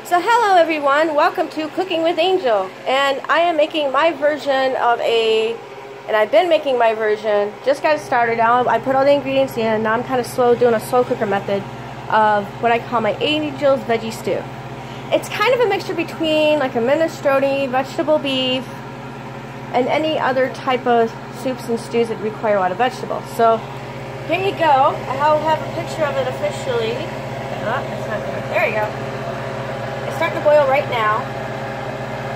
So hello everyone, welcome to Cooking with Angel, and I am making my version of I've been making my version, just got it started now. I put all the ingredients in, now I'm kind of doing a slow cooker method of what I call my Angel's veggie stew. It's kind of a mixture between like a minestrone, vegetable beef, and any other type of soups and stews that require a lot of vegetables. So here you go, I'll have a picture of it officially. It's not there. There you go. It's starting to boil right now,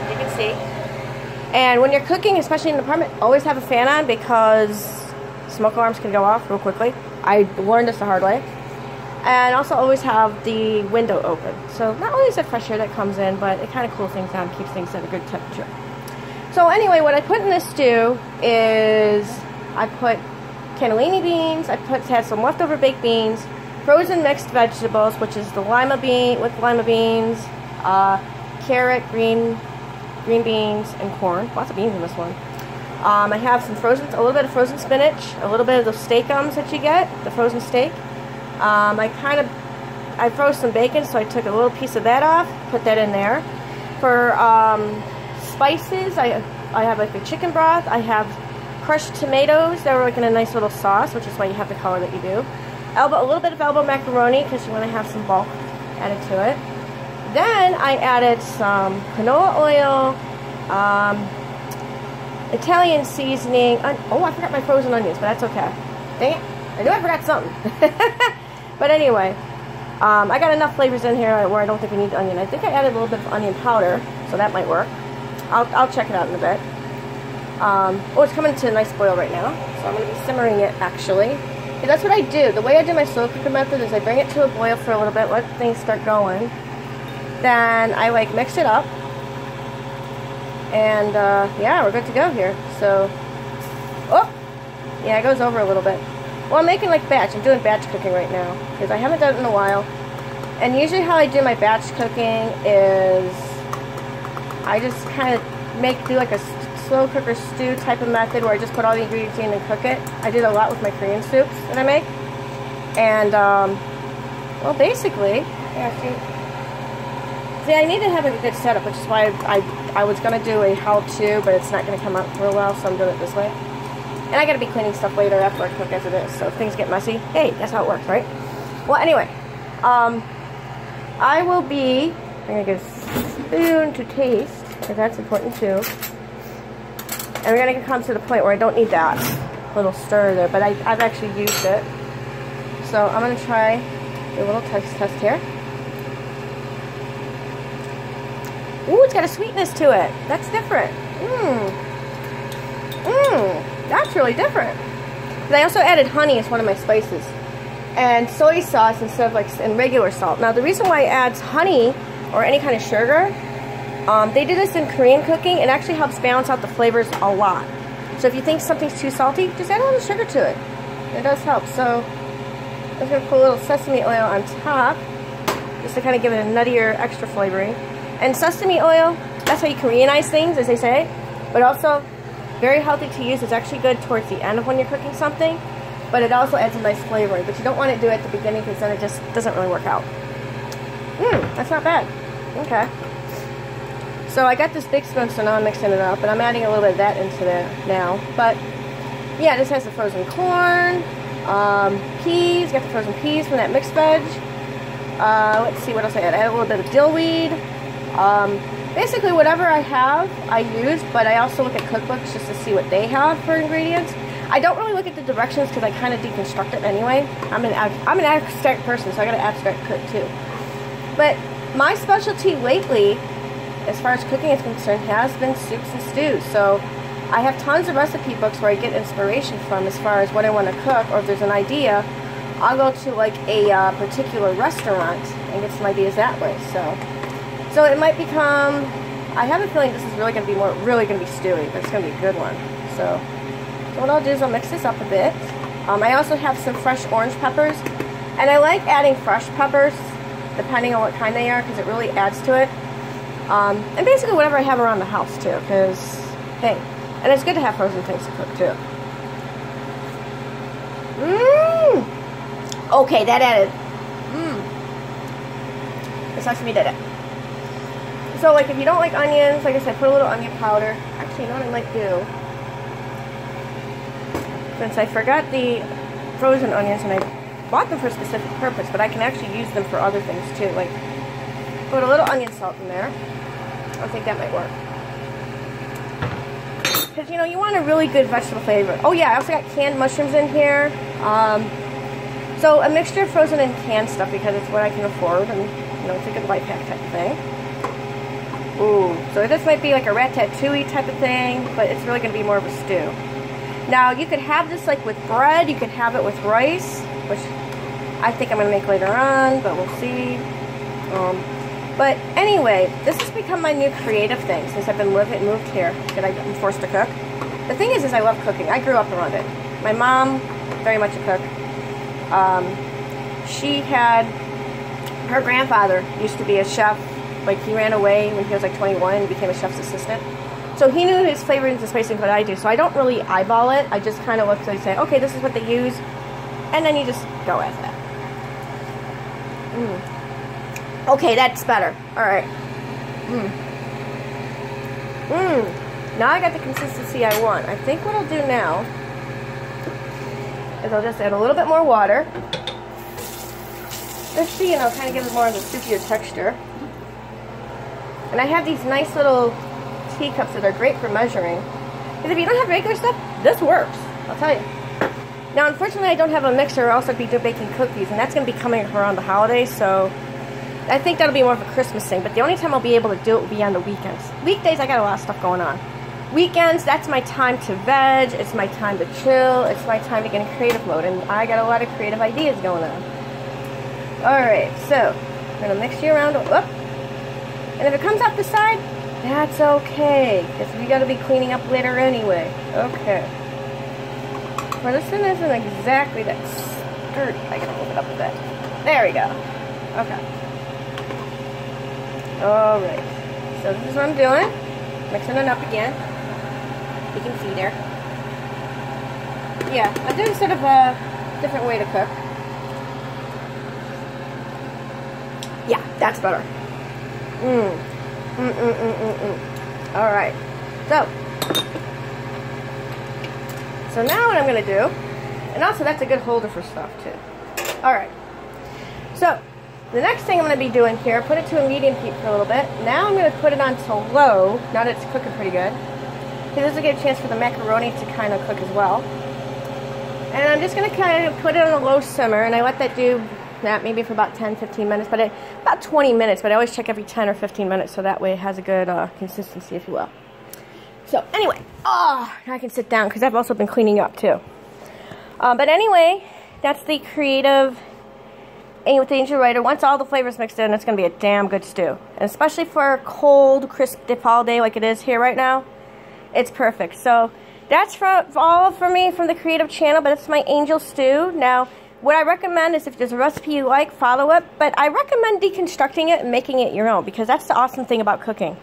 you can see. And when you're cooking, especially in an apartment, always have a fan on because smoke alarms can go off real quickly. I learned this the hard way. And also always have the window open. So not only is it fresh air that comes in, but it kind of cools things down, keeps things at a good temperature. So anyway, what I put in this stew is I put cannellini beans, had some leftover baked beans, frozen mixed vegetables, which is the lima beans, carrot, green beans, and corn. Lots of beans in this one. I have a little bit of frozen spinach, a little bit of the steakums that you get, the frozen steak. I froze some bacon, so I took a little piece of that off, put that in there. For spices, I have like the chicken broth. I have crushed tomatoes that were like in a nice little sauce, which is why you have the color that you do. A little bit of elbow macaroni because you want to have some bulk added to it. Then I added some canola oil, Italian seasoning. Oh, I forgot my frozen onions, but that's okay. Dang it. I knew I forgot something. But anyway, I got enough flavors in here where I don't think we need the onion. I think I added a little bit of onion powder, so that might work. I'll check it out in a bit. Oh, it's coming to a nice boil right now, so I'm going to be simmering it actually. That's what I do. The way I do my slow cooker method is I bring it to a boil for a little bit, let things start going. Then I like mix it up. And yeah, we're good to go here. So, oh, yeah, it goes over a little bit. Well, I'm making like batch. I'm doing batch cooking right now because I haven't done it in a while. And usually how I do my batch cooking is I just kind of do like a slow cooker stew type of method where I just put all the ingredients in and cook it. I did a lot with my Korean soups that I make. And, well, basically, see, I need to have a good setup, which is why I was going to do a how-to, but it's not going to come out real well, so I'm doing it this way. And I got to be cleaning stuff later after I cook as it is, so if things get messy, hey, that's how it works, right? Well, anyway, I'm going to get a spoon to taste, because that's important too. And we're going to come to the point where I don't need that little stir there, but I've actually used it. So I'm going to try a little test here. Ooh, it's got a sweetness to it. That's different. That's really different. And I also added honey as one of my spices. And soy sauce instead of and regular salt. Now the reason why I add honey or any kind of sugar, they do this in Korean cooking. It actually helps balance out the flavors a lot. So if you think something's too salty, just add a little sugar to it. It does help. So I'm going to put a little sesame oil on top, just to kind of give it a nuttier, extra flavoring. And sesame oil, that's how you Koreanize things, as they say. But also, very healthy to use. It's actually good towards the end of when you're cooking something. But it also adds a nice flavoring. But you don't want to do it at the beginning because then it just doesn't really work out. That's not bad. Okay. So I got this big spoon, so now I'm mixing it up, and I'm adding a little bit of that into there now. But yeah, this has the frozen corn, peas, got the frozen peas from that mixed veg. Let's see what else I add. I add a little bit of dill weed. Basically whatever I have, I use, but I also look at cookbooks just to see what they have for ingredients. I don't really look at the directions because I kind of deconstruct it anyway. I'm an abstract person, so I got an abstract cook too. But my specialty lately, as far as cooking is concerned, has been soups and stews. So I have tons of recipe books where I get inspiration from as far as what I want to cook, or if there's an idea, I'll go to like a particular restaurant and get some ideas that way. So it might become, I have a feeling this is really going to be stewy, but it's going to be a good one. So what I'll do is I'll mix this up a bit. I also have some fresh orange peppers, and I like adding fresh peppers depending on what kind they are because it really adds to it. And basically whatever I have around the house too, because, hey, and it's good to have frozen things to cook too. Okay, that added. The sesame did it. So like if you don't like onions, like I said, put a little onion powder. Actually, you know what I might do? Since I forgot the frozen onions and I bought them for a specific purpose, but I can actually use them for other things too. Like put a little onion salt in there. I think that might work. Because, you know, you want a really good vegetable flavor. Oh yeah, I also got canned mushrooms in here. So a mixture of frozen and canned stuff because it's what I can afford, and you know, it's a good life hack type of thing. Ooh, so this might be like a ratatouille type of thing, but it's really going to be more of a stew. Now, you could have this like with bread, you could have it with rice, which I think I'm going to make later on, but we'll see. But anyway, this has become my new creative thing since I've been moved here, that I've been forced to cook. The thing is I love cooking. I grew up around it. My mom, very much a cook. She had, her grandfather used to be a chef. Like, he ran away when he was like 21 and became a chef's assistant. So he knew his flavorings and spacing what I do. So I don't really eyeball it. I just kind of look and say, okay, this is what they use. And then you just go with it. Okay, that's better. Alright. Now I got the consistency I want. I think what I'll do now is I'll just add a little bit more water. Just so, you know, kind of give it more of a soupier texture. And I have these nice little teacups that are great for measuring. Because if you don't have regular stuff, this works. I'll tell you. Now, unfortunately, I don't have a mixer, or else I'd be baking cookies, and that's going to be coming around the holidays, so I think that'll be more of a Christmas thing. But the only time I'll be able to do it will be on the weekends. Weekdays, I got a lot of stuff going on. Weekends, that's my time to veg. It's my time to chill. It's my time to get in creative mode, and I got a lot of creative ideas going on. Alright, so I'm going to mix you around. Whoop. And if it comes out the side, that's okay, because we got to be cleaning up later anyway. Okay. Well, this one isn't exactly that sturdy. I gotta move it up a bit. There we go. Okay. Alright. So this is what I'm doing. Mixing it up again. You can see there. Yeah, I'm doing sort of a different way to cook. Yeah, that's better. Alright. So now what I'm going to do, and also that's a good holder for stuff too. Alright. So, the next thing I'm going to be doing here, put it to a medium heat for a little bit. Now I'm going to put it on to low, now that it's cooking pretty good. Because this will get a chance for the macaroni to kind of cook as well. And I'm just going to kind of put it on a low simmer, and I let that do that maybe for about 10-15 minutes, but about 20 minutes, but I always check every 10 or 15 minutes so that way it has a good consistency, if you will. So anyway, now I can sit down because I've also been cleaning up too. But anyway, that's the creative with the Angel Rider. Once all the flavors mixed in, it's going to be a damn good stew. And especially for a cold, crisp fall day like it is here right now, it's perfect. So that's all for me from the creative channel, but it's my Angel Stew. Now, what I recommend is if there's a recipe you like, follow it. But I recommend deconstructing it and making it your own, because that's the awesome thing about cooking.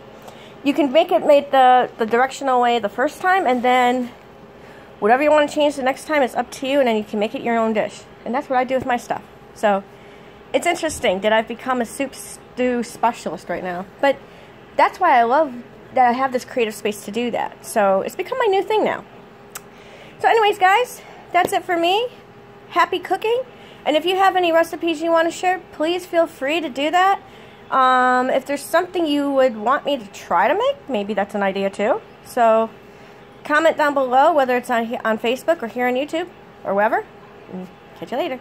You can make it the directional way the first time, and then whatever you want to change the next time, it's up to you, and then you can make it your own dish. And that's what I do with my stuff. So it's interesting that I've become a soup stew specialist right now. But that's why I love that I have this creative space to do that. So it's become my new thing now. So anyways, guys, that's it for me. Happy cooking. And if you have any recipes you want to share, please feel free to do that. If there's something you would want me to try to make, maybe that's an idea too. So comment down below, whether it's on Facebook or here on YouTube or wherever. Catch you later.